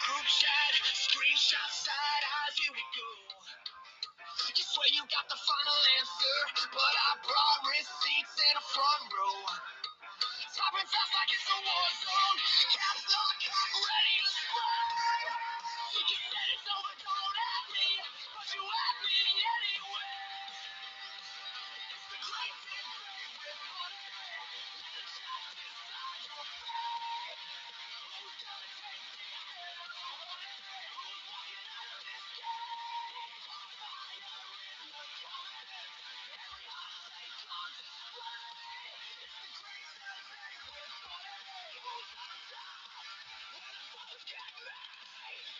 Group chat, screenshot, side eyes, here we go. You swear you got the final answer, but I brought receipts in a front row. Typing fast like it's a war zone. Caps lock, cock ready to spray. You said it's over, don't at me, but you at me anyway. It's the great big break with money. Let the chat decide your fate. Who's gonna take the L? Who's walking out of this gate? On fire in the comments. Every hot take on display. It's the great big break with money. Who's on top? When the foes get made.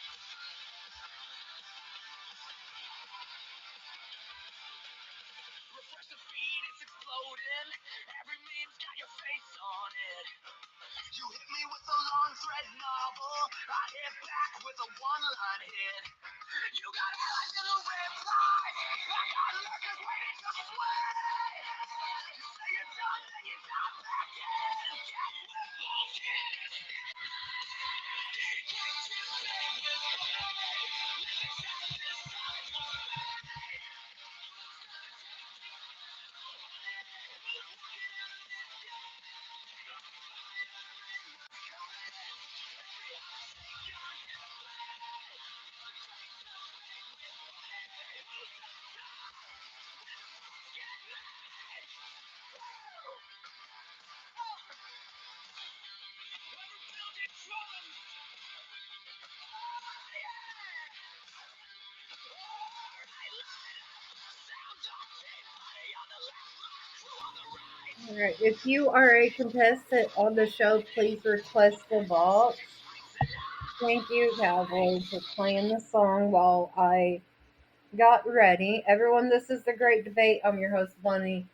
Refresh the feed, it's exploding. Every meme's got your face on it. You hit me with a long thread novel. I hit back with a one-line hit. You got allies in the reply. I got lurkers waiting to sway. You say you're done, then you dive back in. Guess what bullshit is? Can't you say with money? Let the chat decide your fate. All right. If you are a contestant on the show, please request the box. Thank you, Cowboy, for playing the song while I got ready. Everyone, this is the Great Debate. I'm your host, Bunny.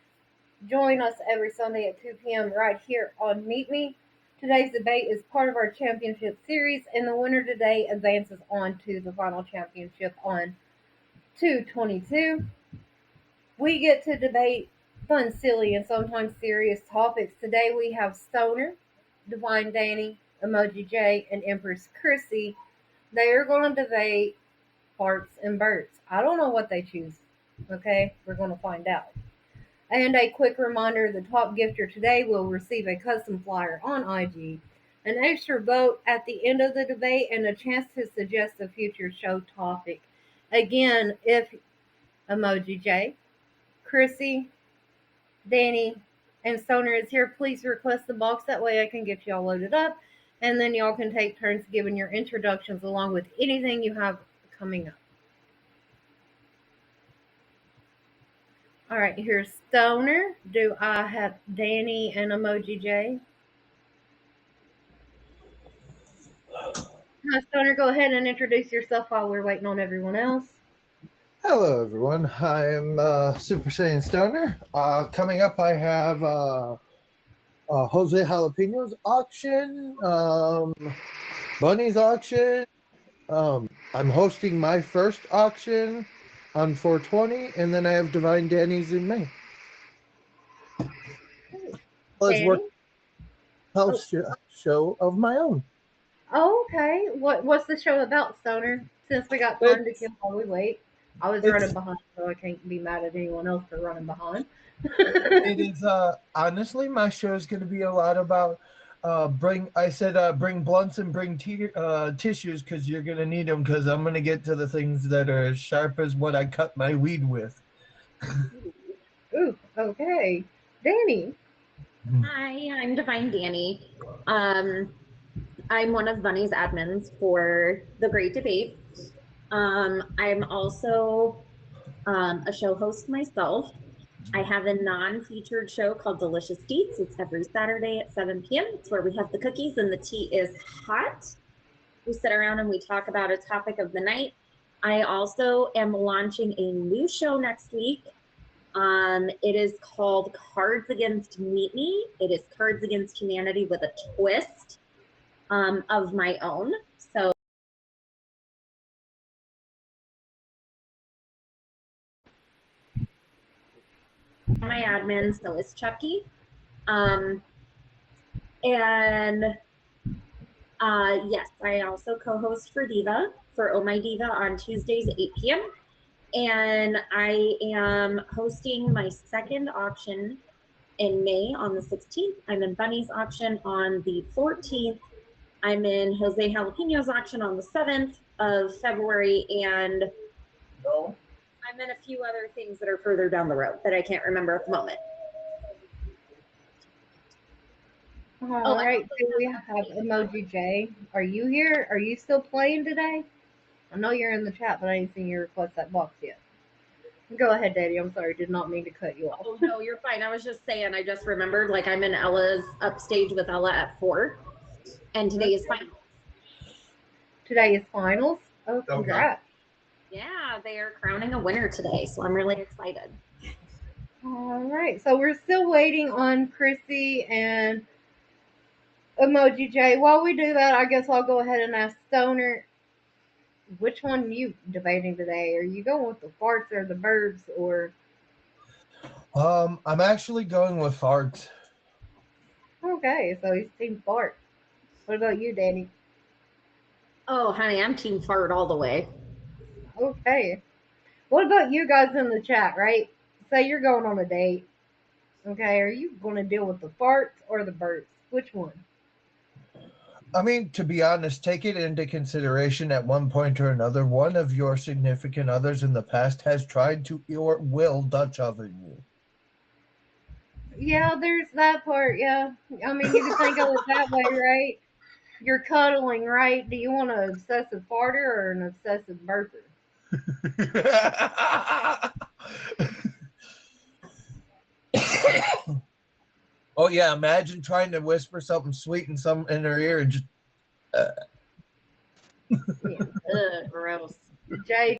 Join us every Sunday at 2 p.m. right here on Meet Me. Today's debate is part of our championship series, and the winner today advances on to the final championship on 222. We get to debate fun, silly, and sometimes serious topics. Today we have Stoner, Divine Danny, Emoji J, and Empress Chrissy. They are going to debate farts and birds. I don't know what they choose. Okay, we're going to find out. And a quick reminder, the top gifter today will receive a custom flyer on IG, an extra vote at the end of the debate, and a chance to suggest a future show topic. Again, if Emoji J, Chrissy, Danny, and Stoner is here, please request the box. That way I can get y'all loaded up. And then y'all can take turns giving your introductions along with anything you have coming up. All right, here's Stoner. Do I have Danny and Emoji J? Hi, Stoner. Go ahead and introduce yourself while we're waiting on everyone else. Hello, everyone. I am Super Saiyan Stoner. Coming up, I have Jose Jalapeno's auction, Bunny's auction. I'm hosting my first auction on 420, and then I have Divine Danny's in May. Let's work house show of my own. Oh, okay. What's the show about, Stoner? Since we got time to kill while we wait. I was running behind, so I can't be mad at anyone else for running behind. It is honestly, my show is going to be a lot about bring blunts and bring tissues because you're going to need them because I'm going to get to the things that are as sharp as what I cut my weed with. Ooh, okay. Danny. Hi, I'm Divine Danny. I'm one of Bunny's admins for the Great Debate. I'm also a show host myself. I have a non-featured show called Delicious Deets. It's every Saturday at 7 p.m. It's where we have the cookies and the tea is hot. We sit around and we talk about a topic of the night. I also am launching a new show next week. It is called Cards Against Meet Me. It is Cards Against Humanity with a twist of my own. So my admin, so is Chucky. And Yes, I also co-host for Diva for Oh My Diva on Tuesdays at 8 p.m. And I am hosting my second auction in May on the 16th. I'm in Bunny's auction on the 14th. I'm in Jose Jalapeno's auction on the 7th of February, and I'm in a few other things that are further down the road that I can't remember at the moment. All right, so we have Emoji J. Are you here? Are you still playing today? I know you're in the chat, but I ain't seen you request that box yet. Go ahead, Daddy. I'm sorry. Did not mean to cut you off. Oh, no, you're fine. I was just saying, I just remembered, like, I'm in Ella's upstage with Ella at 4, and today is finals. Today is finals? Oh, congrats. Yeah, they are crowning a winner today, so I'm really excited. All right, so we're still waiting on Chrissy and Emoji J. While we do that, I guess I'll go ahead and ask Stoner, which one are you debating today? Are you going with the farts or the birds, or? I'm actually going with farts. Okay, so he's team fart. What about you, Danny? Oh, honey, I'm team fart all the way. Okay. What about you guys in the chat, right? Say you're going on a date. Okay, are you going to deal with the farts or the birds? Which one? I mean, to be honest, take it into consideration at one point or another, one of your significant others in the past has tried to or will Dutch oven you. Yeah, there's that part, yeah. I mean, you can think of it that way, right? You're cuddling, right? Do you want an obsessive farter or an obsessive burper? Oh yeah, imagine trying to whisper something sweet in her ear and just Yeah. Ugh, gross. Jay.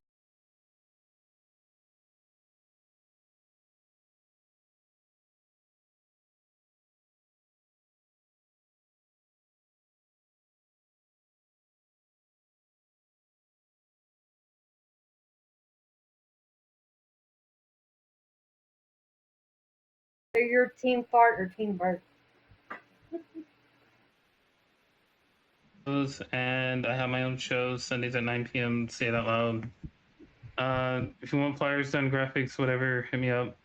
Are you team fart or team burp? And I have my own shows Sundays at 9 p.m. Say it out loud. If you want flyers done, graphics, whatever, hit me up.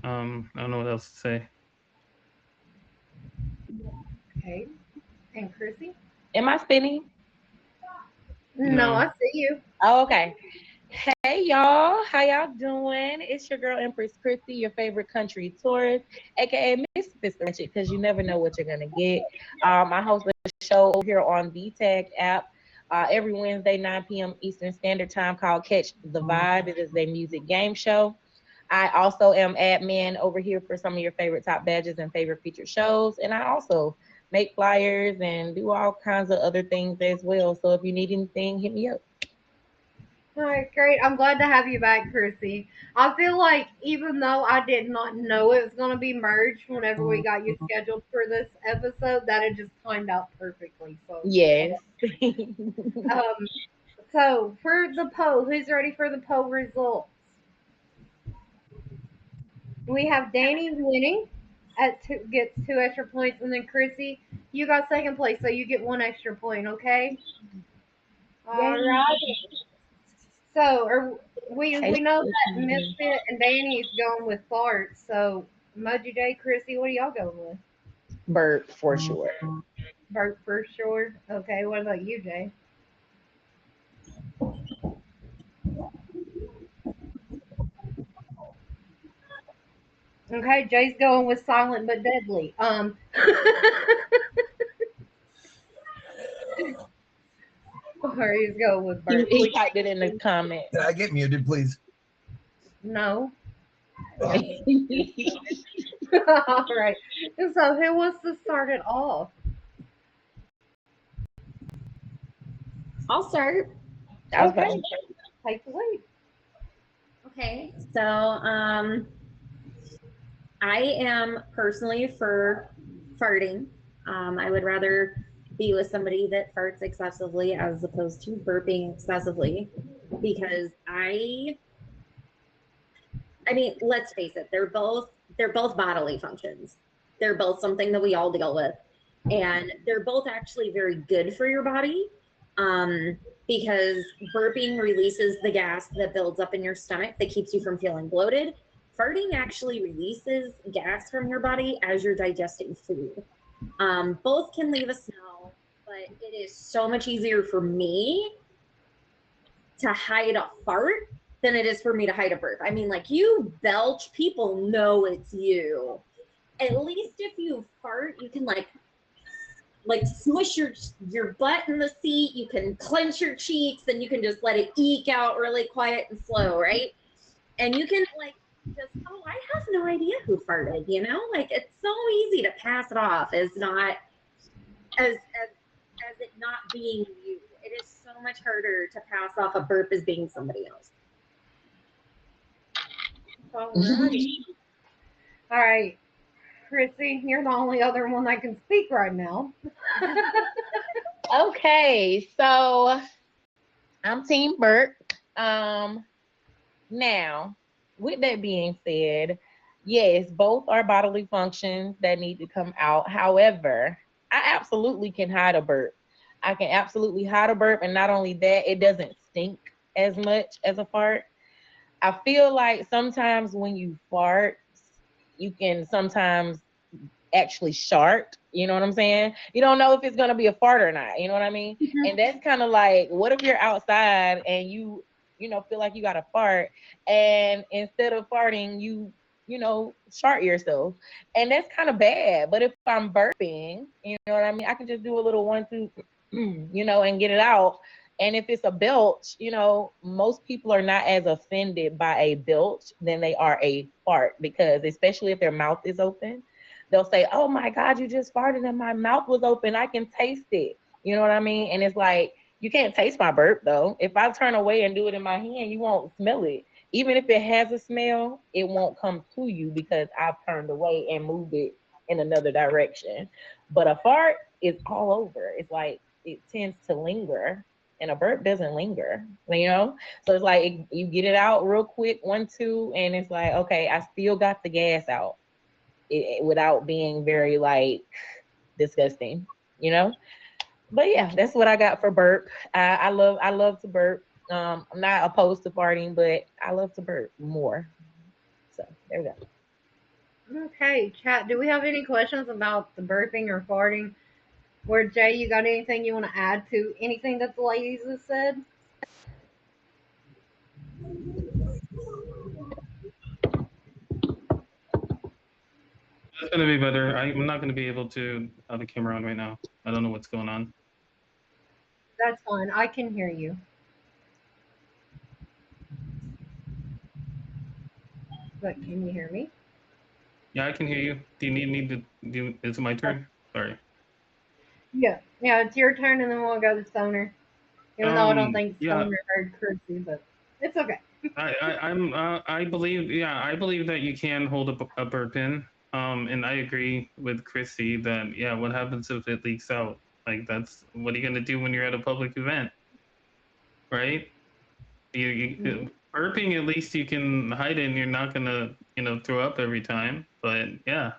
I don't know what else to say. Okay. And Chrissy? Am I spinning? No, I see you. Oh, okay. Hey y'all, how y'all doing? It's your girl Empress Chrissy, your favorite country tourist, aka Miss Ratchet, because you never know what you're gonna get. I host a show over here on VTAG app every Wednesday, 9 p.m. Eastern Standard Time, called Catch the Vibe. It is a music game show. I also am admin over here for some of your favorite top badges and favorite featured shows, and I also make flyers and do all kinds of other things as well. So if you need anything, hit me up. All right, great. I'm glad to have you back, Chrissy. I feel like even though I did not know it was going to be merged whenever we got you scheduled for this episode, that it just timed out perfectly. So Yes. So for the poll, who's ready for the poll results? We have Danny winning gets 2 extra points, and then Chrissy, you got second place, so you get 1 extra point. Okay. All right. So, we know that Misfit and Danny's going with fart. So, Emoji J, Chrissy, what are y'all going with? Burp for sure. Burp for sure. Okay. What about you, Jay? Okay, Jay's going with silent but deadly. Or he's going with burp. He typed it in the comment. Can I get muted, please? No. All right. So who wants to start it off? I'll start. Okay. Take the lead. Okay, so I am personally for farting. I would rather be with somebody that farts excessively as opposed to burping excessively, because I mean, let's face it, they're both bodily functions. They're both something that we all deal with. And they're both actually very good for your body, because burping releases the gas that builds up in your stomach that keeps you from feeling bloated. Farting actually releases gas from your body as you're digesting food. Both can leave a smell, but it is so much easier for me to hide a fart than it is for me to hide a burp. I mean, like, you belch, people know it's you. At least if you fart, you can like smush your butt in the seat, you can clench your cheeks, and you can just let it eke out really quiet and slow, right? And you can like just, oh, I have no idea who farted, you know? Like, it's so easy to pass it off as not as it not being you. It is so much harder to pass off a burp as being somebody else. All right. Chrissy, you're the only other one that can speak right now. Okay, so I'm Team Burp. Now, with that being said, yes, both are bodily functions that need to come out. However, I absolutely can hide a burp. I can absolutely hide a burp, and not only that, it doesn't stink as much as a fart. I feel like sometimes when you fart, you can sometimes actually shart. You know what I'm saying? You don't know if it's gonna be a fart or not. You know what I mean? And that's kind of like, what if you're outside and you feel like you got to fart, and instead of farting, you shart yourself, and that's kind of bad. But if I'm burping, you know what I mean, I can just do a little 1, 2, and get it out. And if it's a belch, most people are not as offended by a belch than they are a fart, because especially if their mouth is open, they'll say, "Oh my God, you just farted and my mouth was open. I can taste it." You know what I mean? And it's like, you can't taste my burp though. If I turn away and do it in my hand, you won't smell it. Even if it has a smell, it won't come to you because I've turned away and moved it in another direction. But a fart is all over. It's like, it tends to linger, and a burp doesn't linger, So it's like, you get it out real quick, 1, 2, and it's like, okay, I still got the gas out without being very like disgusting, But yeah, that's what I got for burp. I love to burp. I'm not opposed to farting, but I love to burp more. So there we go. Okay, chat. Do we have any questions about the burping or farting? Or Jay, you got anything you want to add to anything that the ladies have said? It's gonna be better. I'm not gonna be able to have the camera on right now. I don't know what's going on. That's fine. I can hear you. But can you hear me? Yeah, I can hear you. Do you need me to do? Is it my turn? Sorry. Yeah. Yeah, it's your turn, and then we'll go to Stoner. Even though I don't think Stoner heard Chrissy, but it's okay. I believe that you can hold a burp in. And I agree with Chrissy that, yeah, what happens if it leaks out? Like, what are you gonna do when you're at a public event, right? Burping, at least you can hide it and you're not gonna, throw up every time. But yeah.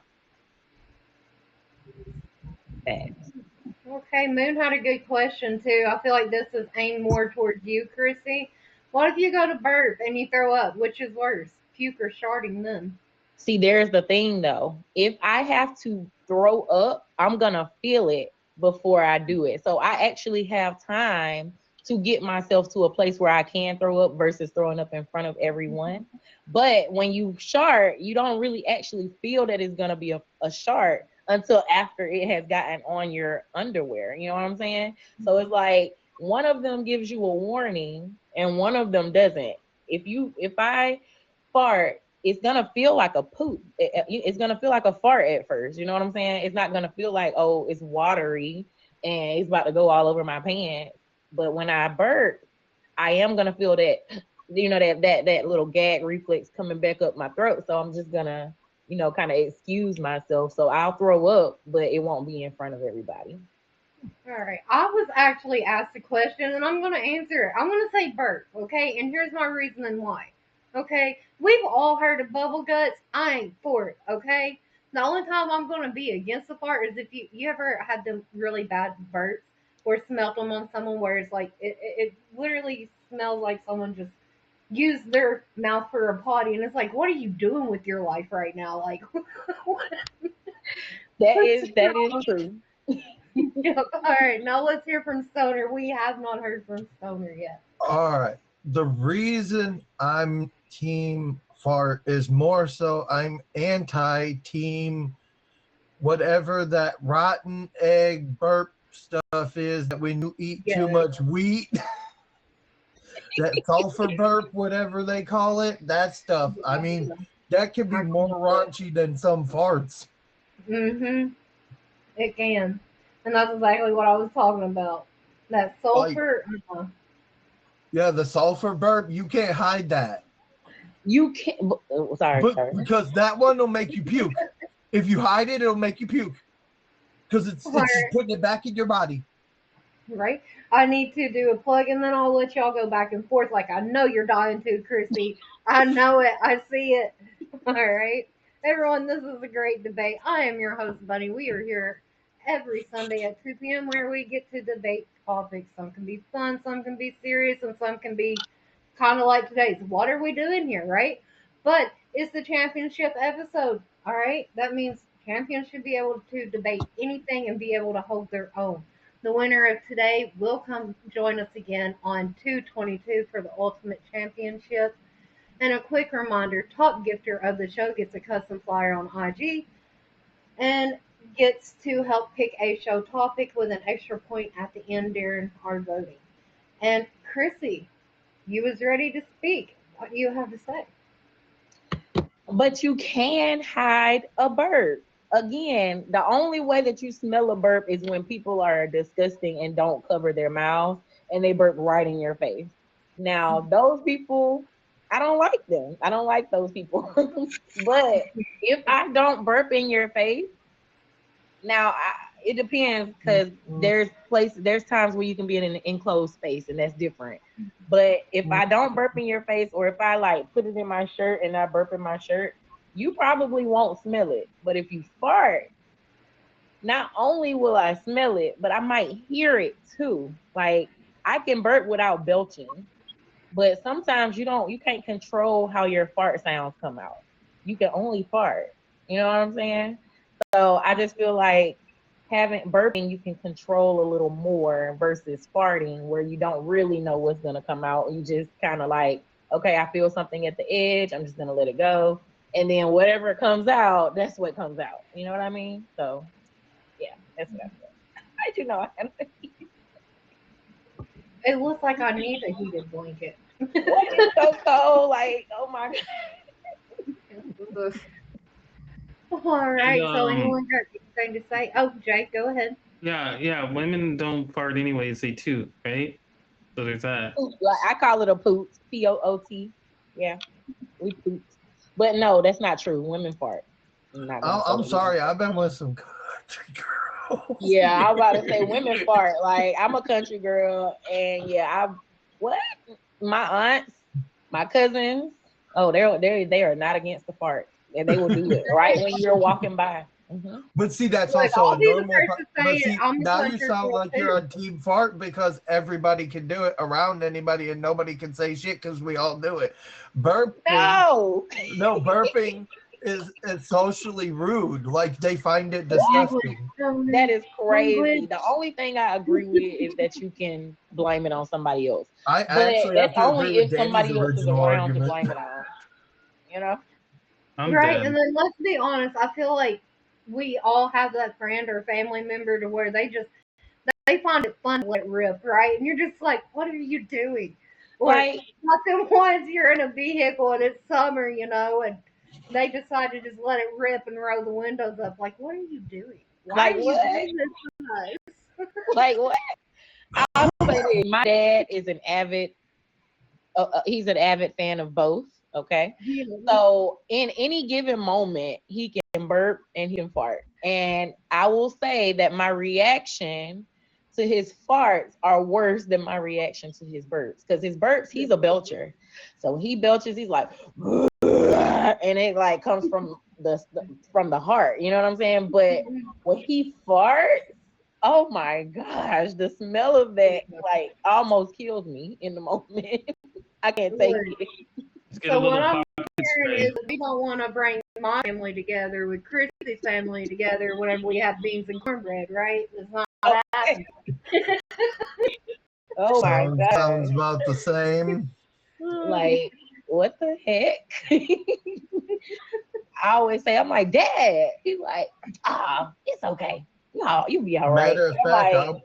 Okay, Moon had a good question too. I feel like this is aimed more towards you, Chrissy. What if you go to burp and you throw up? Which is worse, puke or sharting then? See, there's the thing though. If I have to throw up, I'm gonna feel it before I do it. So I actually have time to get myself to a place where I can throw up versus throwing up in front of everyone. But when you shart, you don't really actually feel that it's gonna be a shart until after it has gotten on your underwear. You know what I'm saying? So it's like, one of them gives you a warning and one of them doesn't. If I fart, it's gonna feel like a poop. It's gonna feel like a fart at first. You know what I'm saying? It's not gonna feel like, oh, it's watery and it's about to go all over my pants. But when I burp, I am gonna feel that, that little gag reflex coming back up my throat. So I'm just gonna, kind of excuse myself. So I'll throw up, but it won't be in front of everybody. All right. I was actually asked a question and I'm going to answer it. I'm going to say burp, okay? And here's my reasoning why. Okay? We've all heard of bubble guts. I ain't for it, okay? The only time I'm going to be against the fart is if you ever had them really bad burps or smelt them on someone where it's like it literally smells like someone just used their mouth for a potty, and it's like, what are you doing with your life right now? Like, That is true. all right, now let's hear from Stoner. We have not heard from Stoner yet. All right. The reason I'm team fart is more so I'm anti team whatever that rotten egg burp stuff is that when you eat too Yeah. much wheat, that sulfur burp, whatever they call it, that stuff. I mean, that can be more raunchy than some farts. Mm-hmm. It can, and that's exactly what I was talking about. That sulfur. Yeah, the sulfur burp, you can't hide that. You can't. Sorry, But sorry. because that one will make you puke. If you hide it, it'll make you puke. Because it's just putting it back in your body. Right. I need to do a plug, and then I'll let y'all go back and forth. Like I know you're dying to, Chrissy. I know it. I see it. All right, everyone. This is a great debate. I am your host, Bunny. We are here every Sunday at 2 p.m. where we get to debate topics. Some can be fun, some can be serious, and some can be kind of like today's. What are we doing here, right? But it's the championship episode. All right, that means champions should be able to debate anything and be able to hold their own. The winner of today will come join us again on 222 for the Ultimate Championship. And a quick reminder, top gifter of the show gets a custom flyer on IG and gets to help pick a show topic with an extra point at the end during our voting. And Chrissy, you was ready to speak. What do you have to say? But you can hide a burp. Again, the only way that you smell a burp is when people are disgusting and don't cover their mouth and they burp right in your face. Now, those people, I don't like them. I don't like those people. But if I don't burp in your face, now it depends because there's times where you can be in an enclosed space and that's different. But if I don't burp in your face, or if I like put it in my shirt and I burp in my shirt, you probably won't smell it. But if you fart, not only will I smell it, but I might hear it too. Like I can burp without belching, but sometimes you can't control how your fart sounds come out. You can only fart. You know what I'm saying? So I just feel like having burping, you can control a little more versus farting, where you don't really know what's gonna come out. You just kind of like, okay, I feel something at the edge. I'm just gonna let it go, and then whatever comes out, that's what comes out. You know what I mean? So yeah, that's what I feel. How'd you know? It looks like I need a heated blanket. It's so cold. Like, oh my god. All right. So And, anyone got anything to say? Oh, Jake, go ahead. yeah, women don't fart anyways, they toot, right? So there's that. Like, I call it a poot. Poot. Yeah, we poot. But no, that's not true. Women fart. I'm sorry. I've been with some country girls. Yeah, I was about to say women fart. Like I'm a country girl, and yeah, my aunts, my cousins. Oh, they are not against the fart, and they will do it right when you're walking by. Mm-hmm. But see, that's Look, also I'll a be the normal. first to But say see, it. I'm a now you country sound girl, like too. you're a team fart because everybody can do it around anybody and nobody can say shit because we all do it. Burping, No, burping is socially rude. Like they find it disgusting. that is crazy. The only thing I agree with is that you can blame it on somebody else. I But actually have that's to only agree with if somebody Danny's else is original around to argument. blame it on. You know? I'm Right, dead. and then let's be honest. I feel like we all have that friend or family member to where they find it fun to let it rip, right? And you're just like, what are you doing? Or Like, nothing once you're in a vehicle and it's summer, and they decide to just let it rip and roll the windows up. Like, what are you doing? Why like are you what? doing this to us? Like what? I'll say this. My dad is an avid. He's an avid fan of both. Okay. So in any given moment, he can burp and he can fart. And I will say that my reaction to his farts are worse than my reaction to his burps. Because his burps, he's a belcher. So when he belches, he's like, and it like comes from from the heart. You know what I'm saying? But when he farts, oh my gosh, the smell of that like almost kills me in the moment. I can't take it. Let's get a So little what I'm pocket hearing spray. is we don't want to bring my family together with Chrissy's family together whenever we have beans and cornbread, right? It's not happening. Oh my Sounds god. about the same. Like, what the heck? I always say, I'm like, Dad. He's like, it's okay. No, you'll be all right. Matter of I'm fact, like,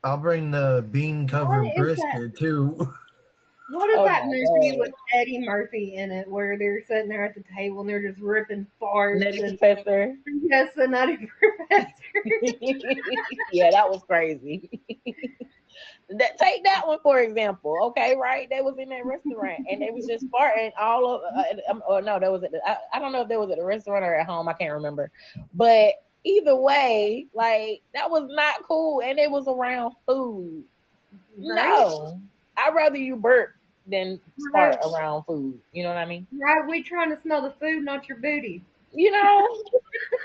I'll bring the bean covered What is that? brisket too. What is oh that my movie God. with Eddie Murphy in it where they're sitting there at the table and they're just ripping farts Nutty and Professor. yes, the Nutty Professor. Yeah, that was crazy. Take that one for example. Okay, right? They was in that restaurant and they was just farting all over. Or no, that was at I don't know if they was at a restaurant or at home. I can't remember. But either way, like that was not cool, and it was around food. No, I'd rather you burp than fart around food. You know what I mean? Right, we trying to smell the food, not your booty. You know,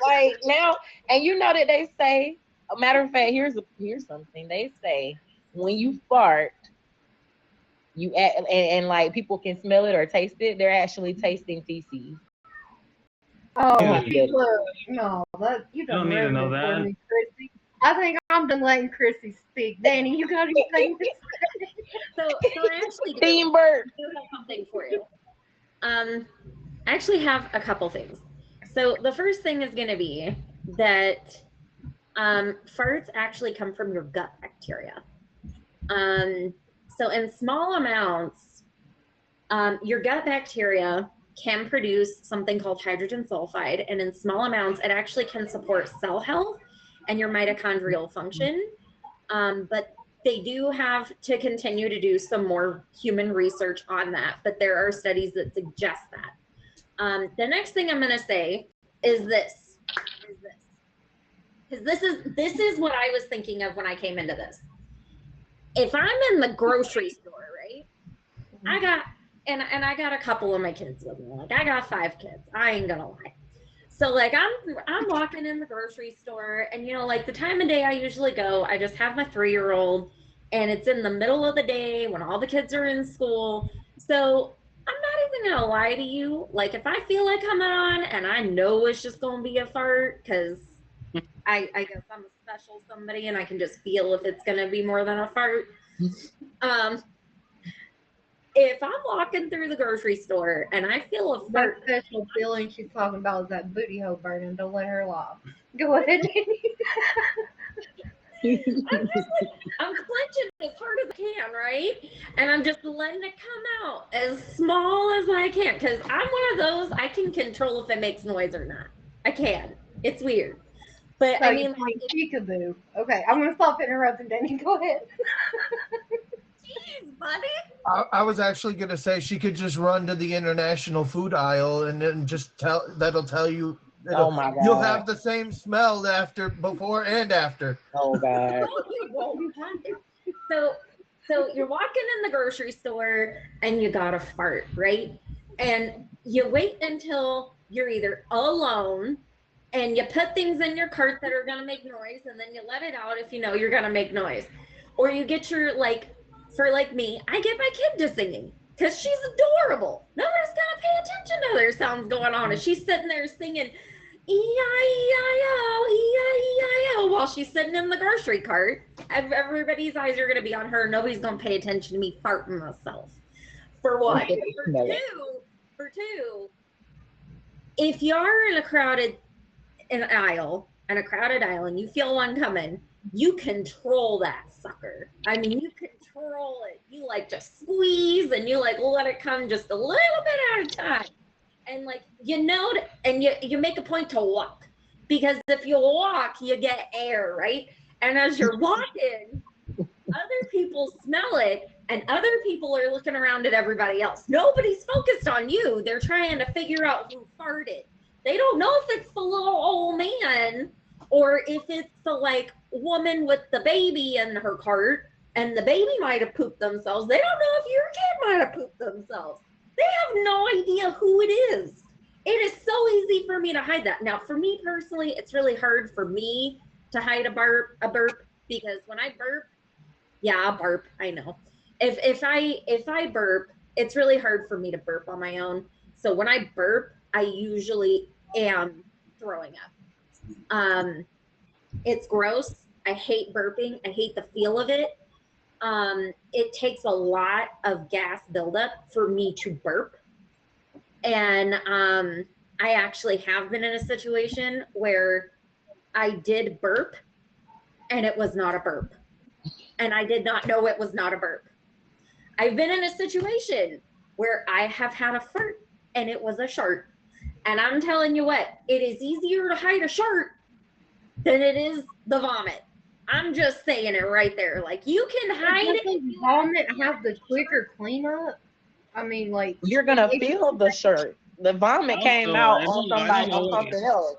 like now, and you know that they say. A matter of fact, here's something they say: when you fart, you and like people can smell it or taste it. They're actually tasting feces. Oh, Yeah. look, no, that you don't done need to ruined know it for that. me, Chrissy. I think I'm done letting Chrissy speak. Danny, you got anything to say? So I actually do. Team burp. I do have something for you. I actually have a couple things. So the first thing is going to be that farts actually come from your gut bacteria. So in small amounts, your gut bacteria can produce something called hydrogen sulfide, and in small amounts, it actually can support cell health and your mitochondrial function. But they do have to continue to do some more human research on that, but there are studies that suggest that. The next thing I'm going to say is this. Because this is what I was thinking of when I came into this. If I'm in the grocery store, right? I got a couple of my kids with me. Like I got 5 kids. I ain't gonna lie. So like I'm walking in the grocery store, and you know, like the time of day I usually go, I just have my 3-year-old, and it's in the middle of the day when all the kids are in school. So I'm not even gonna lie to you. Like if I feel like coming on and I know it's just gonna be a fart, because I guess I'm a special somebody and I can just feel if it's gonna be more than a fart. If I'm walking through the grocery store and I feel a That fart, special feeling she's talking about is that booty hole burning. Don't let her laugh. Go ahead, Danny. I'm clenching as hard as I can, right? And I'm just letting it come out as small as I can, because I'm one of those, I can control if it makes noise or not. I can. It's weird. But So I you mean, like, peekaboo. Okay, I'm gonna stop interrupting Danny. Go ahead. geez, buddy. I was actually gonna say she could just run to the international food aisle and then just that'll tell you. Oh my God. You'll have the same smell before and after. Oh God. No, you won't. So you're walking in the grocery store and you got a fart, right? And you wait until you're either alone and you put things in your cart that are gonna make noise, and then you let it out if you know you're gonna make noise. Or you get your, like, for like me, I get my kid to singing because she's adorable. Nobody's gonna pay attention to their sounds going on, and she's sitting there singing E-I-E-I-O, E-I-E-I-O, while she's sitting in the grocery cart. Everybody's eyes are gonna be on her. Nobody's gonna pay attention to me farting myself. For one. For two, if you're in a crowded aisle and you feel one coming, you control that sucker. I mean, you control it. You like just squeeze and you like let it come just a little bit at a time. And like, you know, and you make a point to walk, because if you walk, you get air, right? And as you're walking, other people smell it, and other people are looking around at everybody else. Nobody's focused on you. They're trying to figure out who farted. They don't know if it's the little old man or if it's the like woman with the baby in her cart, and the baby might have pooped themselves. They don't know if your kid might have pooped themselves. They have no idea who it is. it is so easy for me to hide that. Now, for me personally, it's really hard for me to hide a burp because when I burp, yeah, I burp. I know. If I burp, it's really hard for me to burp on my own. So when I burp, I usually am throwing up. It's gross. I hate burping. I hate the feel of it. It takes a lot of gas buildup for me to burp. And I actually have been in a situation where I did burp and it was not a burp. And I did not know it was not a burp. I've been in a situation where I have had a fart and it was a shart. And I'm telling you what, it is easier to hide a shart than it is the vomit. I'm just saying it right there. Like you can hide it. Doesn't vomit have the quicker cleanup? I mean, like You're gonna feel the shirt. The vomit came out on somebody on something else.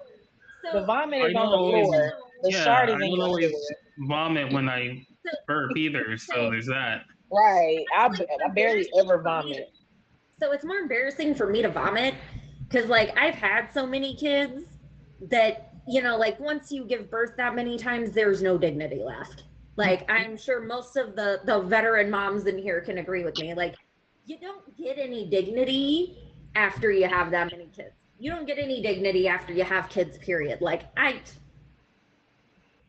The vomit is on the floor. The shard is I in don't your always underwear. vomit when I burp either, so there's that. Right. I barely ever vomit. So it's more embarrassing for me to vomit because like I've had so many kids that, you know, like once you give birth that many times, there's no dignity left. Like I'm sure most of the veteran moms in here can agree with me. Like you don't get any dignity after you have that many kids. You don't get any dignity after you have kids, period. Like I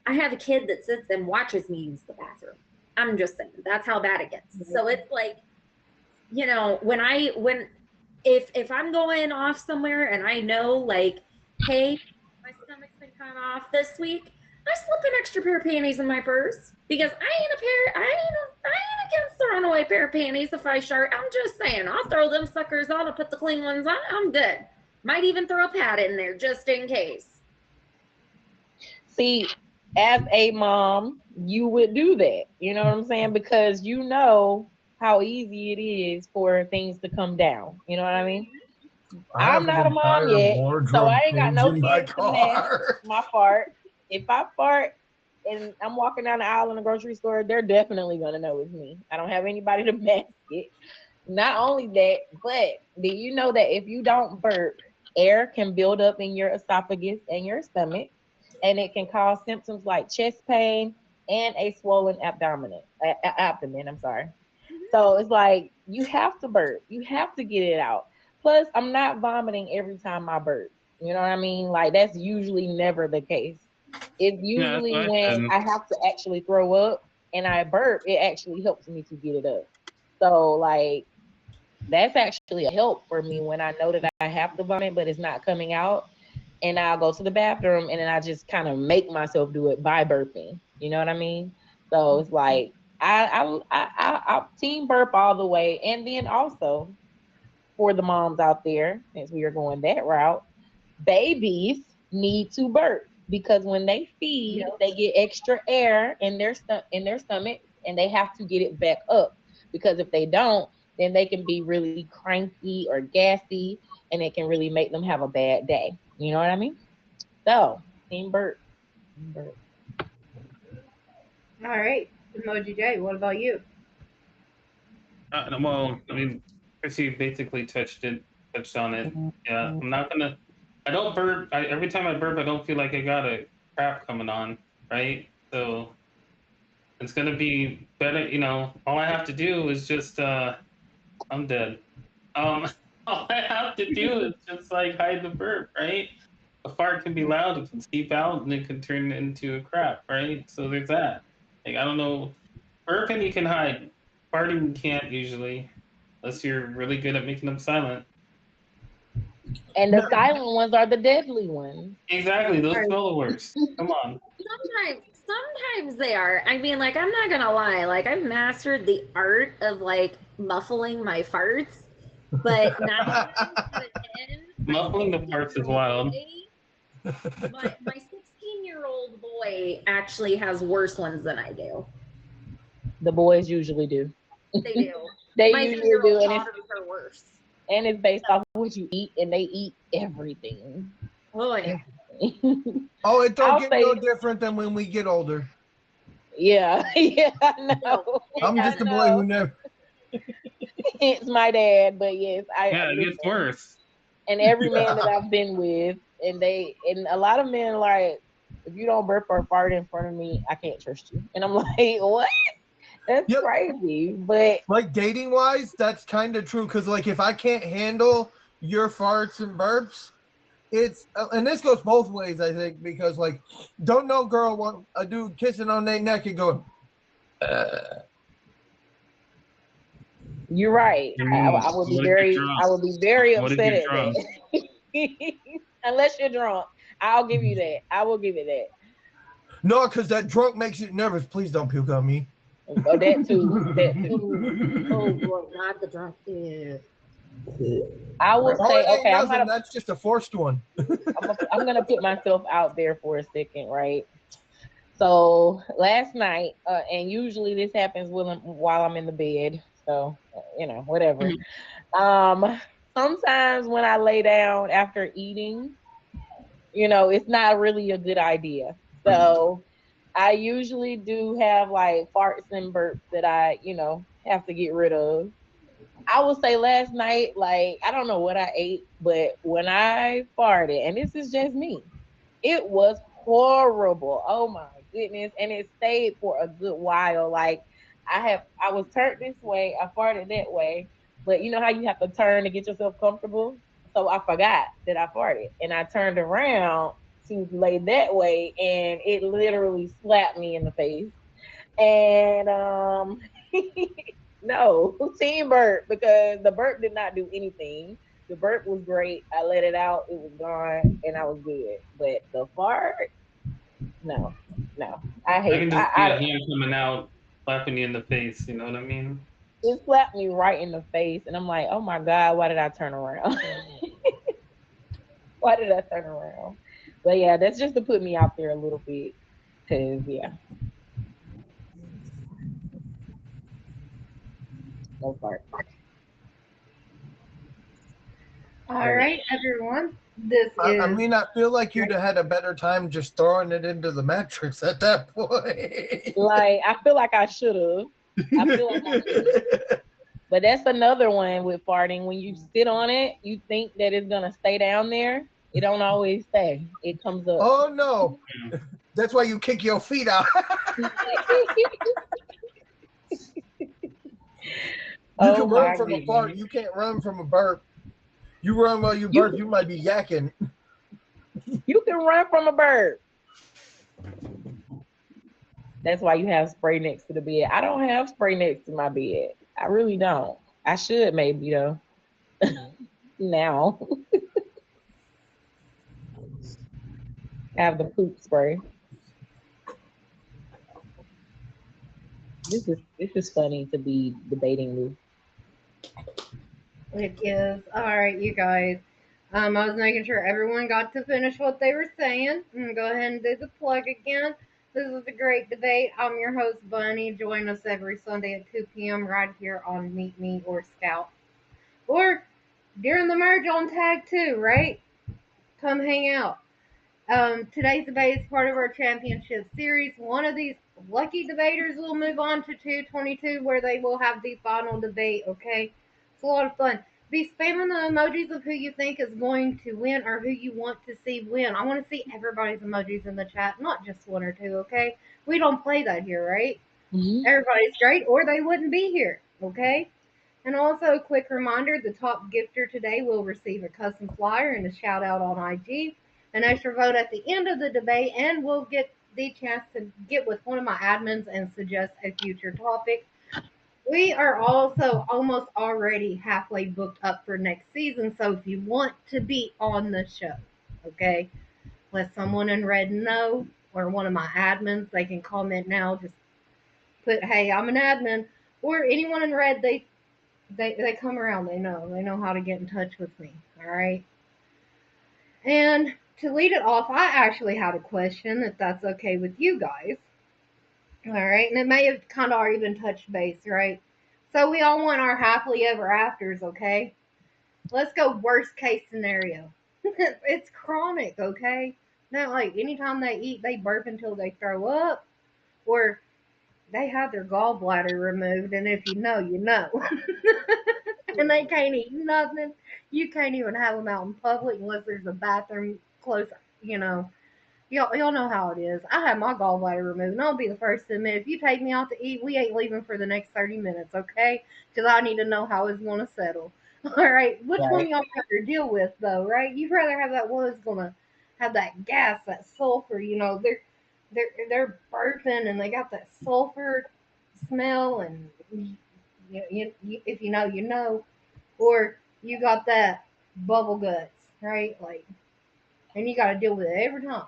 have a kid that sits and watches me use the bathroom. I'm just saying that's how bad it gets. So it's like, you know, if I'm going off somewhere and I know like, hey, my stomach's been kind of off this week, I slip an extra pair of panties in my purse because I ain't against throwing away a pair of panties if I shart. I'm just saying, I'll throw them suckers on and put the clean ones on. I'm good. Might even throw a pad in there just in case. See, as a mom, you would do that. You know what I'm saying? Because you know how easy it is for things to come down. You know what I mean? I'm not a mom yet, so I ain't got no kids to mask my fart. If I fart and I'm walking down the aisle in a grocery store, they're definitely gonna know it's me. I don't have anybody to mask it. Not only that, but do you know that if you don't burp, air can build up in your esophagus and your stomach, and it can cause symptoms like chest pain and a swollen abdomen. I'm sorry. So it's like you have to burp. You have to get it out. Plus, I'm not vomiting every time I burp. You know what I mean? Like that's usually never the case. It's usually when I have to actually throw up and I burp, it actually helps me to get it up. So like that's actually a help for me when I know that I have to vomit, but it's not coming out. And I'll go to the bathroom and then I just kind of make myself do it by burping. You know what I mean? So it's like I team burp all the way. And then also for the moms out there, since we are going that route, babies need to burp because when they feed, they get extra air in their stomach and they have to get it back up because if they don't, then they can be really cranky or gassy and it can really make them have a bad day. You know what I mean? So, team burp. All right, Emoji J, what about you? Well, I mean, Chrissy basically touched on it. Yeah, I'm not gonna. I don't burp. Every time I burp, I don't feel like I got a crap coming on, right? So it's gonna be better. You know, all I have to do is just. I'm dead. All I have to do is just like hide the burp, right? A fart can be loud, it can seep out, and it can turn into a crap, right? So there's that. Like I don't know, burping you can hide, farting you can't usually, unless you're really good at making them silent. And the silent ones are the deadly ones. Exactly, those smell the worst. Come on. Sometimes they are. I mean, like I'm not gonna lie, like I've mastered the art of like muffling my farts, but not muffling the farts is wild. My 16-year-old boy actually has worse ones than I do. The boys usually do. They do. They my usually do, and are worse. And it's based off of what you eat, and they eat everything. Oh yeah. Oh, it don't get no different than when we get older. Yeah, yeah, I know. I'm just a boy who never. It's my dad, but yes, it gets worse. And every man that Yeah. I've been with, and a lot of men like, if you don't burp or fart in front of me, I can't trust you. And I'm like, what? That's Yep. crazy. But Like dating wise, that's kind of true. Because like if I can't handle your farts and burps, it's and this goes both ways. I think because like, don't no girl want a dude kissing on their neck and going. you're right. I mean, what if you're I drunk? would be very What if upset you're at drunk? that. Unless you're drunk, I'll give you that. I will give you that. No, because that drunk makes you nervous. Please don't puke on me. Oh, that too. That too. Oh, boy, not the drunk. Yeah. I will Oh, say, it ain't okay, nothing. That's just a forced one. I'm gonna put myself out there for a second, right? So last night, and usually this happens while I'm in the bed. So whatever. Sometimes when I lay down after eating, it's not really a good idea. So I usually do have like farts and burps that I, have to get rid of. I would say last night, like, I don't know what I ate, but when I farted, and this is just me, it was horrible. Oh my goodness. And it stayed for a good while. Like, I was turned this way, I farted that way, but you know how you have to turn to get yourself comfortable? So I forgot that I farted and I turned around to lay that way and it literally slapped me in the face. And no, team burp because the burp did not do anything. The burp was great. I let it out, it was gone, and I was good. But the fart, no, no. I I hate can just see a hand coming out, slapping you in the face. You know what I mean? it slapped me right in the face, and I'm like, oh my god, why did I turn around? Why did I turn around? But yeah, that's just to put me out there a little bit, cause yeah, no fart. All right, everyone. This I is mean, I feel like you'd have had a better time just throwing it into the mattress at that point. Like I feel like I should have. I feel like I should have. But that's another one with farting. When you sit on it, you think that it's gonna stay down there. It don't always stay. It comes up. Oh no. That's why you kick your feet out. You Oh can run my from a fart. goodness. You can't run from a burp. You run while you burp, you might be yakking. You can run from a bird. That's why you have spray next to the bed. I don't have spray next to my bed. I really don't. I should maybe though. Now have the poop spray. This is funny to be debating with. It is. All right, you guys. I was making sure everyone got to finish what they were saying. Go ahead and do the plug again. This is a great debate. I'm your host, Bunny. Join us every Sunday at 2 p.m. right here on Meet Me or Scout. Or during the merge on Tag 2, right? Come hang out. Today's debate is part of our championship series. One of these lucky debaters will move on to 222 where they will have the final debate, okay? It's a lot of fun. Be spamming the emojis of who you think is going to win or who you want to see win. I want to see everybody's emojis in the chat, not just one or two, okay? We don't play that here, right? Mm-hmm. Everybody's straight or they wouldn't be here, okay? And also, a quick reminder the top gifter today will receive a custom flyer and a shout out on IG, an extra vote at the end of the debate, and we'll get the chance to get with one of my admins and suggest a future topic. We are also almost already halfway booked up for next season, so if you want to be on the show, okay, let someone in red know or one of my admins, they can comment now. Just put, hey, I'm an admin, or anyone in red, they come around. They know how to get in touch with me. All right. And to lead it off, I actually had a question, if that's okay with you guys. All right, and it may have kind of already been touched base, right? So we all want our happily ever afters, okay? Let's go worst case scenario. It's chronic, okay? Not like anytime they eat, they burp until they throw up, or they have their gallbladder removed, and if you know, you know. and they can't eat nothing. You can't even have them out in public unless there's a bathroom close. You know, y'all know how it is. I had my gallbladder removed, and I'll be the first to admit if you take me out to eat, we ain't leaving for the next 30 minutes, okay? Because I need to know how it's going to settle. All right, which one Right. y'all rather deal with though, right? You'd rather have that one that's gonna have that gas, that sulfur. You know, they're burping and they got that sulfur smell, and if you know, you know, or you got that bubble guts, right? Like, and you got to deal with it every time.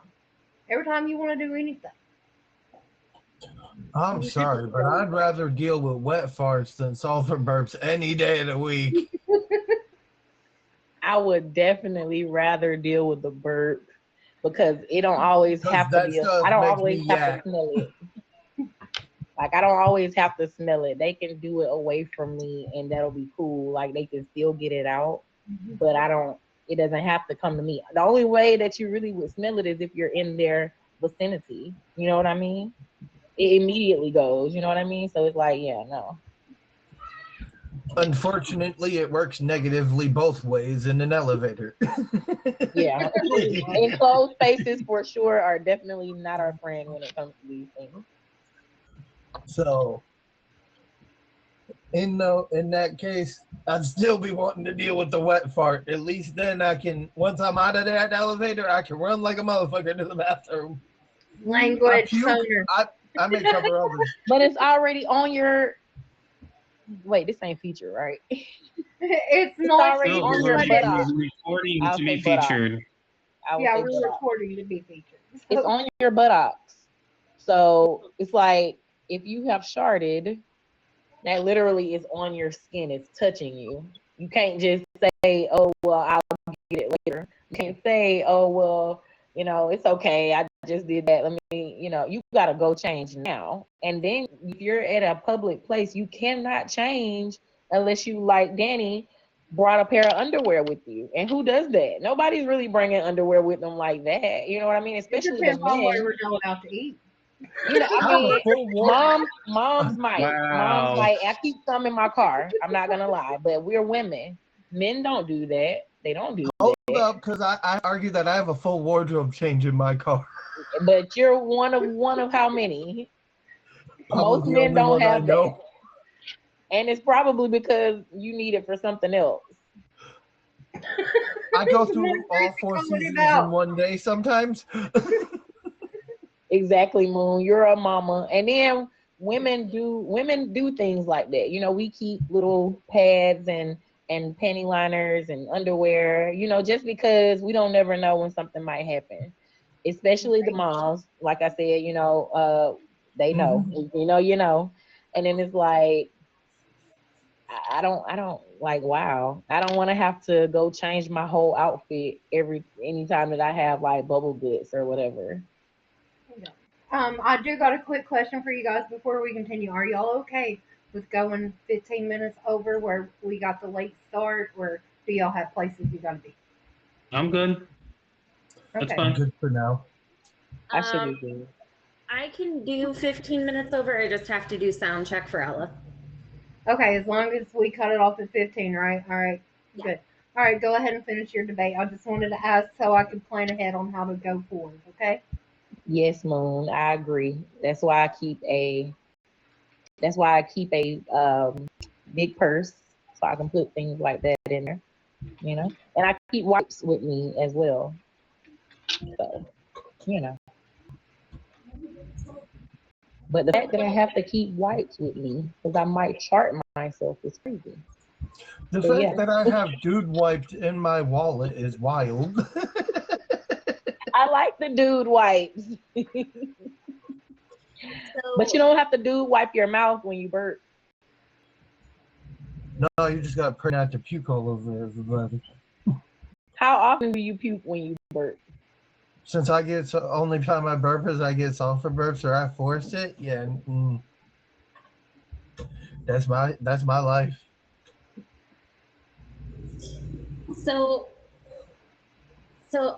Every time you want to do anything. I'm sorry, but I'd rather deal with wet farts than sulfur burps any day of the week. I would definitely rather deal with the burp because it don't always 'Cause have to that be. stuff I don't makes always me have to yak. smell it. Like I don't always have to smell it. They can do it away from me, and that'll be cool. Like they can still get it out, but I don't. It doesn't have to come to me. The only way that you really would smell it is if you're in their vicinity. You know what I mean? It immediately goes. You know what I mean? So it's like, yeah, no. Unfortunately, it works negatively both ways in an elevator. Yeah. Enclosed spaces for sure are definitely not our friend when it comes to these things. So, in that case, I'd still be wanting to deal with the wet fart. At least then I can, once I'm out of that elevator, I can run like a motherfucker to the bathroom. I Language, puke. toner. I may cover others. But it's already on your. Wait, this ain't feature, right? It's not already No, on featured, your but butt it off. is. recording I'll to be say buttock. featured. I would Yeah, say we're buttock. recording to be featured. It's on your buttocks. So it's like if you have sharded, that literally is on your skin. It's touching you. You can't just say, "Oh well, I'll get it later." You can't say, "Oh well, it's okay. I just did that. Let me," you gotta go change now. And then if you're at a public place, you cannot change unless you, like Danny, brought a pair of underwear with you. And who does that? Nobody's really bringing underwear with them like that. You know what I mean? It Especially the depends on where men. we're going out to eat. I I have a mean, full wardrobe. moms might. Moms Wow. might. I keep some in my car. I'm not gonna lie, but we're women. Men don't do that. They don't do Hold that. up, because I argue that I have a full wardrobe change in my car. But you're one of how many? Probably Most the men only don't one I have that. know. And it's probably because you need it for something else. I go through all four seasons in one day sometimes. Exactly, Moon. You're a mama. And then women do things like that. We keep little pads and panty liners and underwear, just because we don't never know when something might happen. Especially the moms, like I said, they know. You know. And then it's like I don't like, wow. I don't want to have to go change my whole outfit anytime that I have like bubble guts or whatever. I do got a quick question for you guys before we continue. Are y'all okay with going 15 minutes over where we got the late start, or do y'all have places you gotta be? I'm good. That's Okay. fine. Good for now. I should Um, be good. I can do 15 minutes over. I just have to do sound check for Ella. Okay, as long as we cut it off at 15, right? All right, Yeah. good. All right, go ahead and finish your debate. I just wanted to ask so I could plan ahead on how to go forward, okay? Yes, Moon, I agree. That's why I keep a big purse so I can put things like that in there, And I keep wipes with me as well. So, you know. But the fact that I have to keep wipes with me because I might chart myself is crazy. The So, fact yeah. that I have dude wiped in my wallet is wild. I like the dude wipes. But you don't have to dude wipe your mouth when you burp. No, you just got to not to puke all over everybody. How often do you puke when you burp? Since I get only time I burp is I get sulfur burps or I force it, yeah. That's my life. So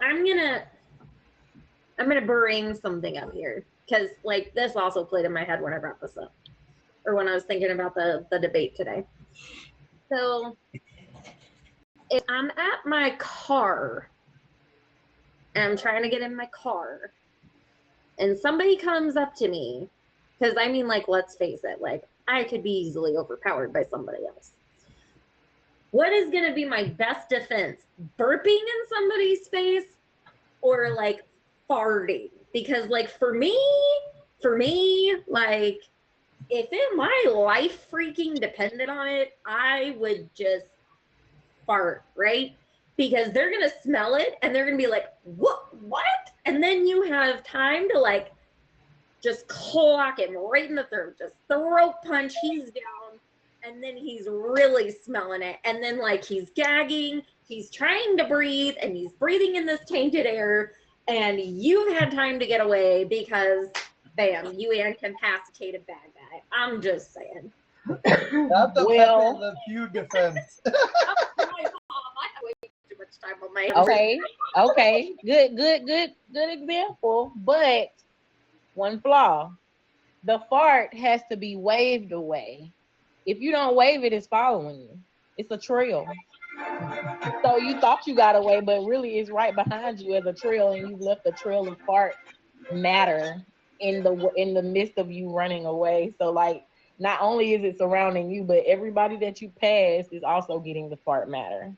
I'm gonna bring something up here because like this also played in my head when I brought this up, or when I was thinking about the debate today. So if I'm at my car and I'm trying to get in my car and somebody comes up to me, because I mean, like, let's face it, like, I could be easily overpowered by somebody else. What is going to be my best defense? Burping in somebody's face or like farting? Because, like, for me, like, if my life freaking depended on it, I would just fart, right? Because they're gonna smell it and they're gonna be like, what? And then you have time to like just clock him right in the throat, just throat punch, he's down, and then he's really smelling it. And then like he's gagging, he's trying to breathe, and he's breathing in this tainted air, and you've had time to get away because bam, you incapacitated bad guy. I'm just saying. Not the Well- Pepe Le Pew defense. My mom, I have way too much time on my hands. Okay. Good example. But one flaw. The fart has to be waved away. If you don't wave it, it's following you. It's a trail. So you thought you got away, but really it's right behind you as a trail, and you've left a trail of fart matter in the midst of you running away. So like, not only is it surrounding you, but everybody that you pass is also getting the fart matter.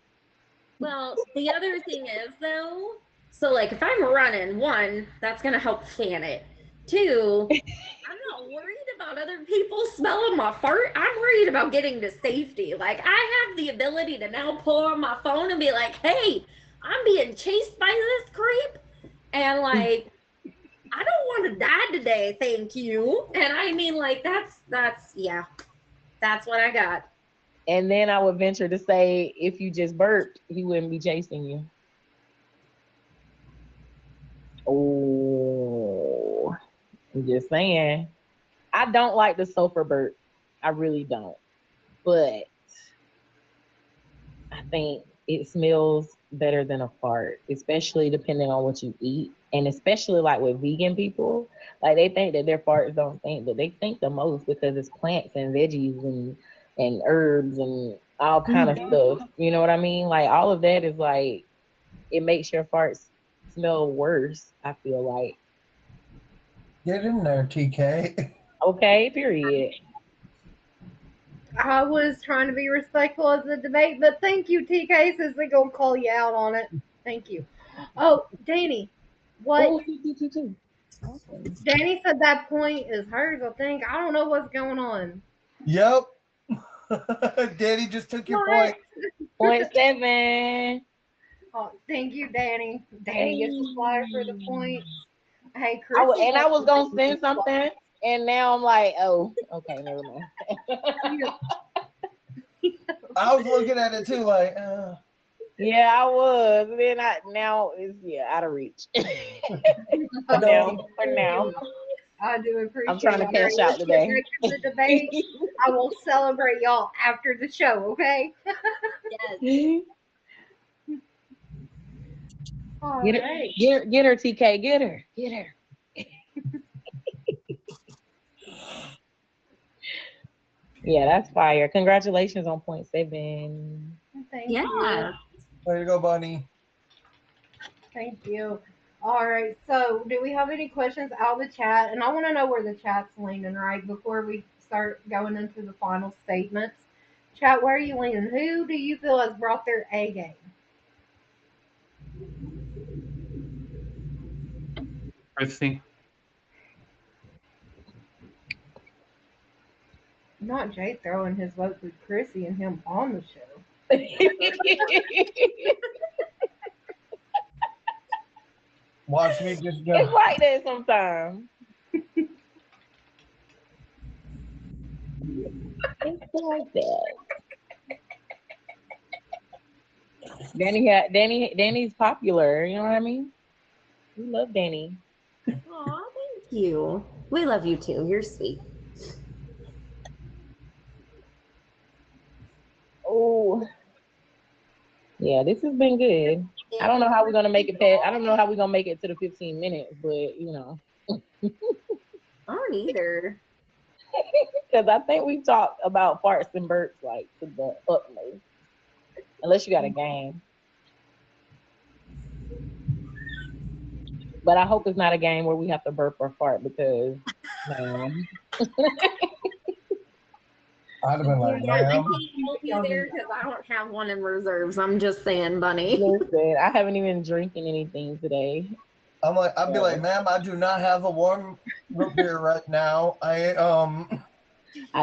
Well, the other thing is though, so like if I'm running, one, that's gonna help fan it. Two, I'm not worried about other people smelling my fart. I'm worried about getting to safety. Like I have the ability to now pull on my phone and be like, hey, I'm being chased by this creep. And like, I don't want to die today, thank you. And I mean, like, that's what I got. And then I would venture to say, if you just burped, he wouldn't be chasing you. Oh, I'm just saying. I don't like the sulfur burp. I really don't. But I think it smells better than a fart, especially depending on what you eat. And especially like with vegan people, like they think that their farts don't stink, but they stink the most because it's plants and veggies and herbs and all kind of stuff. You know what I mean? Like all of that is like, it makes your farts smell worse, I feel like. Get in there, TK. Okay, period. I was trying to be respectful of the debate, but thank you, TK, since they're going to call you out on it. Thank you. Oh, Danny, what? Oh, too. Awesome. Danny said that point is hers, I think. I don't know what's going on. Yep. Daddy just took your What? point. 0.7. Oh, thank you, Danny. Danny gets a flyer for the point. Hey, Chris. I was gonna send something, and now I'm like, oh, okay, never mind. I was looking at it too, like, Yeah, I was. Then now it's out of reach. For now. I do appreciate I'm trying to it. cash All right, out let's get today. back to the debate. I will celebrate y'all after the show, okay? Yes. All Get right. her, get her, TK, get her. Yeah, that's fire. Congratulations on 0.7. Thank Yeah. you. way to go, Bunny. Thank you. All right. So, do we have any questions out of the chat? And I want to know where the chat's leaning, right? Before we start going into the final statements. Chat, where are you leaning? Who do you feel has brought their A game? Chrissy. Not Jay throwing his vote for Chrissy and him on the show. Watch me just It's go. like that sometimes. It's like that. Danny's popular, you know what I mean? We love Danny. Aw, thank you. We love you too. You're sweet. Oh, yeah, this has been good. I don't know how we're gonna make it past. I don't know how we're gonna make it to the 15 minutes, but you know. I don't either. Because I think we talked about farts and burps like to the utmost. Unless you got a game. But I hope it's not a game where we have to burp or fart because, man. I'd have been like, Yeah, I ma'am. can't help you there because I don't have one in reserves. I'm just saying, Bunny. Listen, I haven't even drinking anything today. I'd be like, ma'am, I do not have a warm root beer right now. I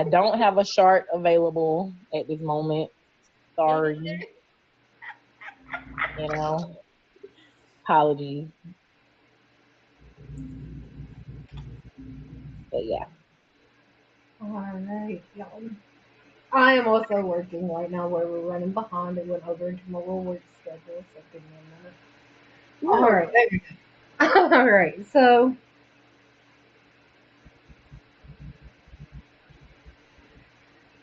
don't have a chart available at this moment. Sorry. You know, apologies. But yeah. All right, y'all. I am also working right now where we're running behind. It went over into my little work schedule, so give me a minute. All right, there we go. All right, so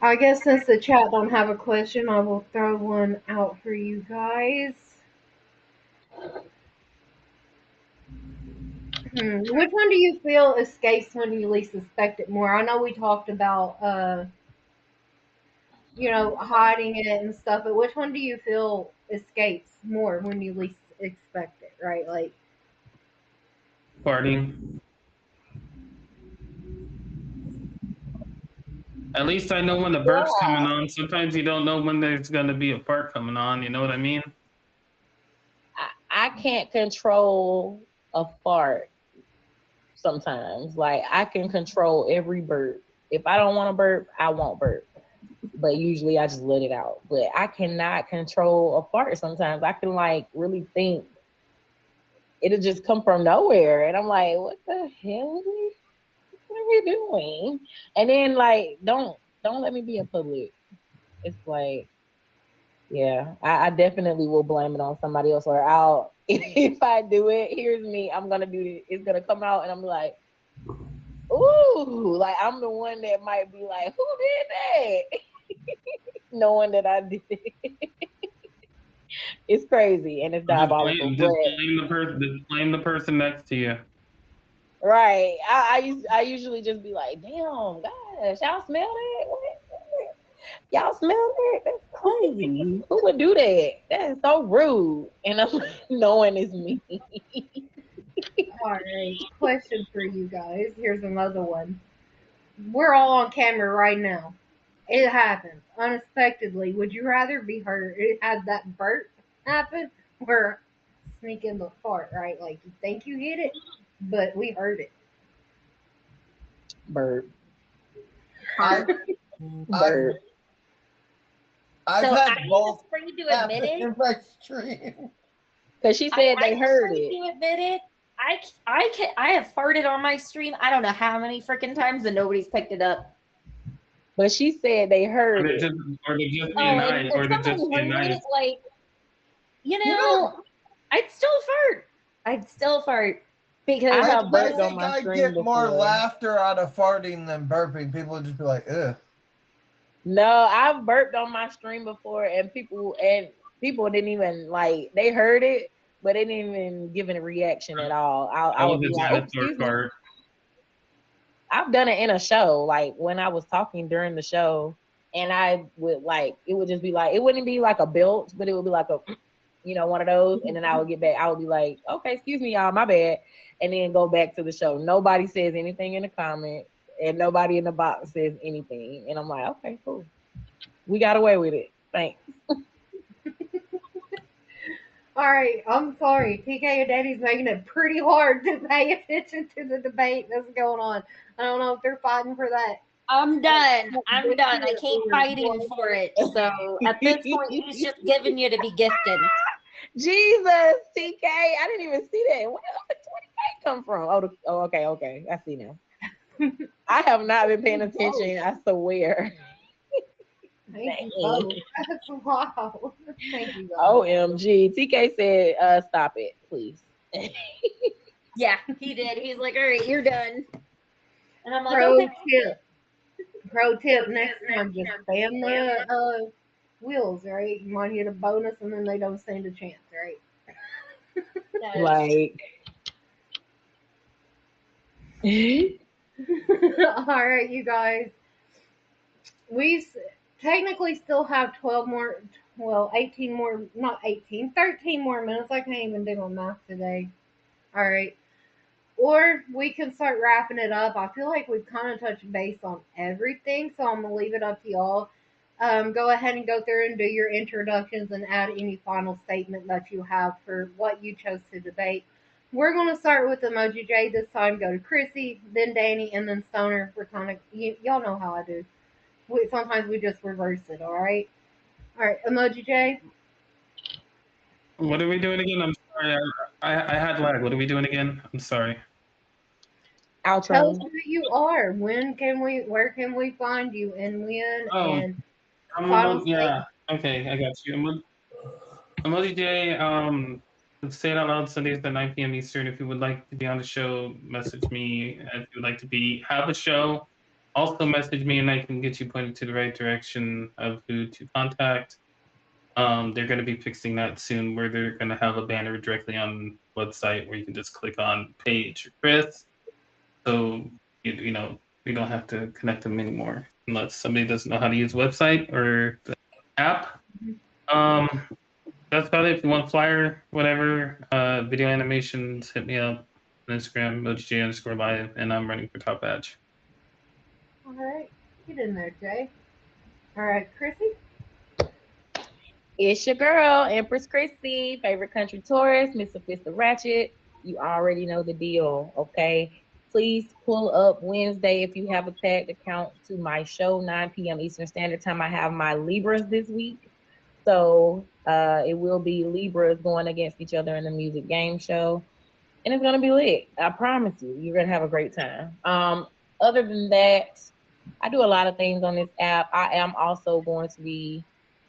I guess since the chat don't have a question, I will throw one out for you guys. Which one do you feel escapes when you least suspect it more? I know we talked about hiding it and stuff, but which one do you feel escapes more when you least expect it, right? Like Farting. At least I know when the burp's coming on. Sometimes you don't know when there's gonna be a fart coming on. You know what I mean? I can't control a fart sometimes. Like I can control every burp. If I don't want to burp, I won't burp. But usually I just let it out. But I cannot control a fart sometimes. I can like really think it'll just come from nowhere. And I'm like, what the hell? What are we doing? And then like don't let me be in public. It's like, yeah, I definitely will blame it on somebody else, or I'll if I do it, here's me, I'm gonna do it. It's gonna come out and I'm like, ooh, like I'm the one that might be like, who did that? Knowing that I did it. It's crazy and it's diabolical. Blame the person next to you. Right. I usually just be like, damn, gosh, y'all smell that? What? Y'all smell that? That's crazy. Who would do that? That is so rude. And I'm like, knowing it's me. all right, question for you guys. Here's another one. We're all on camera right now. It happened unexpectedly. Would you rather be hurt? It had that burp happen or sneak in the fart, right? Like you think you hit it, but we heard it. Bird. I've So had I'm both afraid to admit it. in my stream. Because she said they I'm heard afraid it. to admit it. I have farted on my stream. I don't know how many freaking times and nobody's picked it up. But she said they heard it. Or they just be nice. Or they just be nice. Like, I'd still fart because I have I burped on think my I stream get more before. laughter out of farting than burping. People would just be like, ugh. No, I've burped on my stream before and people didn't even like, they heard it, but they didn't even give a reaction at all. I would be like, oh, excuse me. I've done it in a show, like when I was talking during the show, and I would like, it would just be like, it wouldn't be like a belt, but it would be like a, one of those, and then I would get back. I would be like, okay, excuse me, y'all, my bad, and then go back to the show. Nobody says anything in the comments, and nobody in the box says anything, and I'm like, okay, cool, we got away with it. Thanks. All right, I'm sorry. TK and Daddy's making it pretty hard to pay attention to the debate that's going on. I don't know if they're fighting for that. I'm done. I keep fighting for it. So at this point, he's just giving you to be gifted. Jesus, TK, I didn't even see that. Where did 20K come from? Oh, okay. I see now. I have not been paying attention, I swear. Thank you. That's wow. Thank you. OMG. TK said, stop it, please. Yeah, he did. He's like, all right, you're done. And I'm like, Pro tip, next time, just spam the wheels, right? You might get a bonus and then they don't stand a chance, right? Like, All right, you guys. Technically still have 12 more, well, 18 more, not 18, 13 more minutes. I can't even do my math today. All right. Or we can start wrapping it up. I feel like we've kind of touched base on everything, so I'm going to leave it up to y'all. Go ahead and go through and do your introductions and add any final statement that you have for what you chose to debate. We're going to start with Emoji J this time, go to Chrissy, then Danny, and then Stoner. We're kind of, y'all know how I do. Sometimes we just reverse it, all right? All right, Emoji J. What are we doing again? I'm sorry. I had lag. What are we doing again? I'm sorry. Tell us Outro. who you are. Where can we find you, and when? Oh, And final yeah. Okay, I got you. Emoji J, say it out loud Sundays at 9 p.m. Eastern. If you would like to be on the show, message me. If you would like to have a show, also message me and I can get you pointed to the right direction of who to contact. They're going to be fixing that soon where they're going to have a banner directly on the website where you can just click on Paige or Chris. So, you know, we don't have to connect them anymore unless somebody doesn't know how to use the website or the app. That's about it. If you want a flyer, whatever, video animations, hit me up on Instagram, MojiJ_live, and I'm running for top badge. All right, get in there, Jay. All right, Chrissy. It's your girl, Empress Chrissy, favorite country tourist, Mr. Fister Ratchet. You already know the deal, okay? Please pull up Wednesday if you have a tagged account to my show, 9 p.m. Eastern Standard Time. I have my Libras this week. So it will be Libras going against each other in the music game show. And it's going to be lit. I promise you, you're going to have a great time. Other than that, I do a lot of things on this app. I am also going to be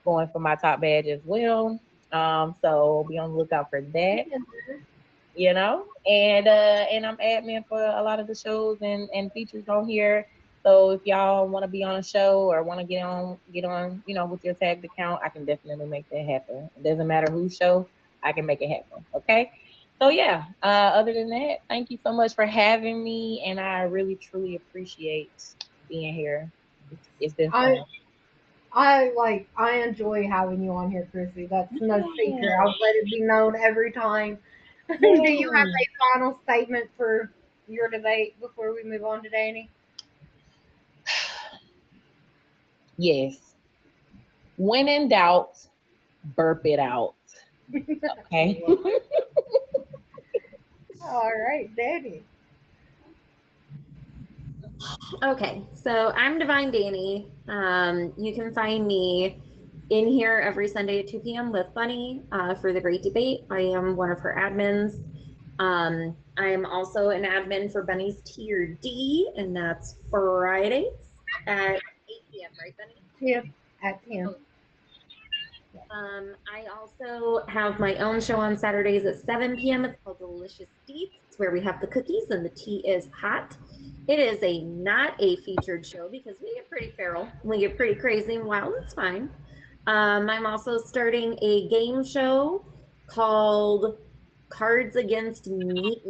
going for my top badge as well. So be on the lookout for that. You know, and I'm admin for a lot of the shows and features on here. So if y'all want to be on a show or want to get on, you know, with your tagged account, I can definitely make that happen. It doesn't matter whose show, I can make it happen. Okay. So yeah, other than that, thank you so much for having me, and I really truly appreciate being here. It's been fun. I enjoy having you on here, Chrissy. That's no secret. I'll let it be known every time. Do you have a final statement for your debate before we move on to Danny? Yes. When in doubt, burp it out. Okay. All right, Danny. Okay, so I'm Divine Danny. You can find me in here every Sunday at 2 p.m. with Bunny for the Great Debate. I am one of her admins. I am also an admin for Bunny's Tier D, and that's Fridays at 8 p.m., right, Bunny? Yeah, at 10. I also have my own show on Saturdays at 7 p.m. It's called Delicious Deets. It's where we have the cookies and the tea is hot. It is not a featured show because we get pretty feral. We get pretty crazy and wild. It's fine. I'm also starting a game show called Cards Against Mutiny.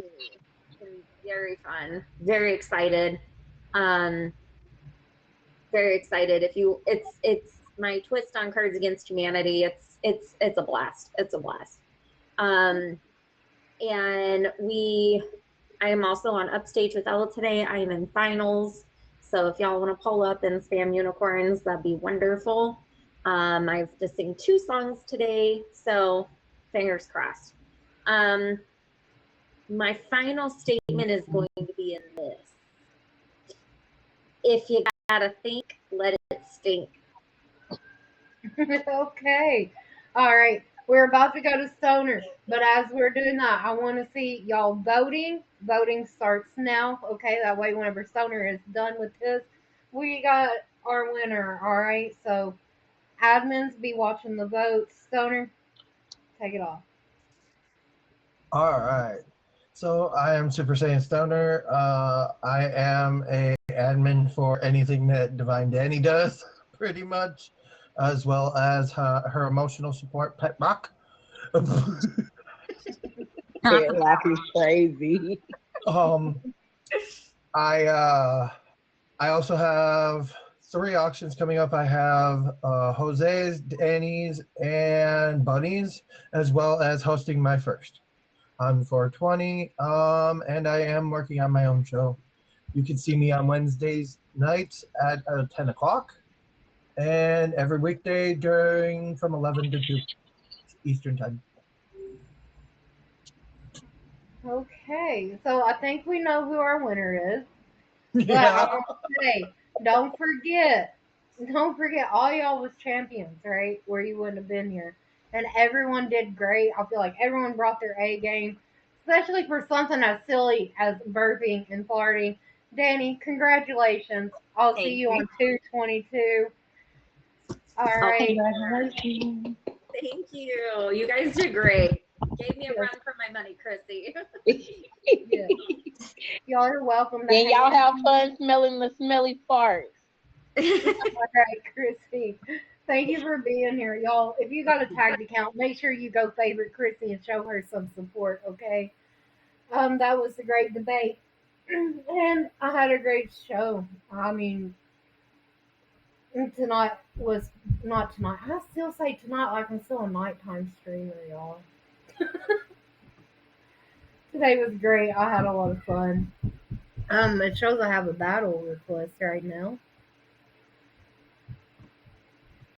Very fun. Very excited. Very excited. It's my twist on Cards Against Humanity. It's a blast. It's a blast. And I am also on Upstage with Ella today. I am in finals. So if y'all want to pull up and spam unicorns, that'd be wonderful. I have to sing 2 songs today, so fingers crossed. My final statement is going to be in this. If you gotta think, let it stink. Okay. All right. We're about to go to Stoner, but as we're doing that, I want to see y'all voting. Voting starts now. Okay. That way, whenever Stoner is done with his, we got our winner. All right. So, admins be watching the votes. Stoner, take it off. All right. So I am Super Saiyan Stoner. I am a admin for anything that Divine Danny does, pretty much, as well as her emotional support, Pet Rock. Pet Rock is crazy. I also have 3 auctions coming up. I have Jose's, Danny's, and Bunny's, as well as hosting my first on 420. And I am working on my own show. You can see me on Wednesdays nights at 10 o'clock, and every weekday from 11 to 2 Eastern time. Okay, so I think we know who our winner is. But Yeah. I want to say, don't forget, all y'all was champions, right? Where you wouldn't have been here. And everyone did great. I feel like everyone brought their A game, especially for something as silly as burping and farting. Danny, congratulations. I'll see Thank you you. on 222. All Oh, right. Congratulations. Thank you. You guys did great. Gave me a run for my money, Chrissy. Yeah. Y'all are welcome to And y'all hang have fun smelling the smelly farts. All right, Chrissy. Thank you for being here, y'all. If you got a tagged account, make sure you go favorite Chrissy and show her some support, okay? That was a great debate, and I had a great show. I mean, tonight was not tonight. I still say tonight like I'm still a nighttime streamer, y'all. Today was great. I had a lot of fun. It shows I have a battle request right now.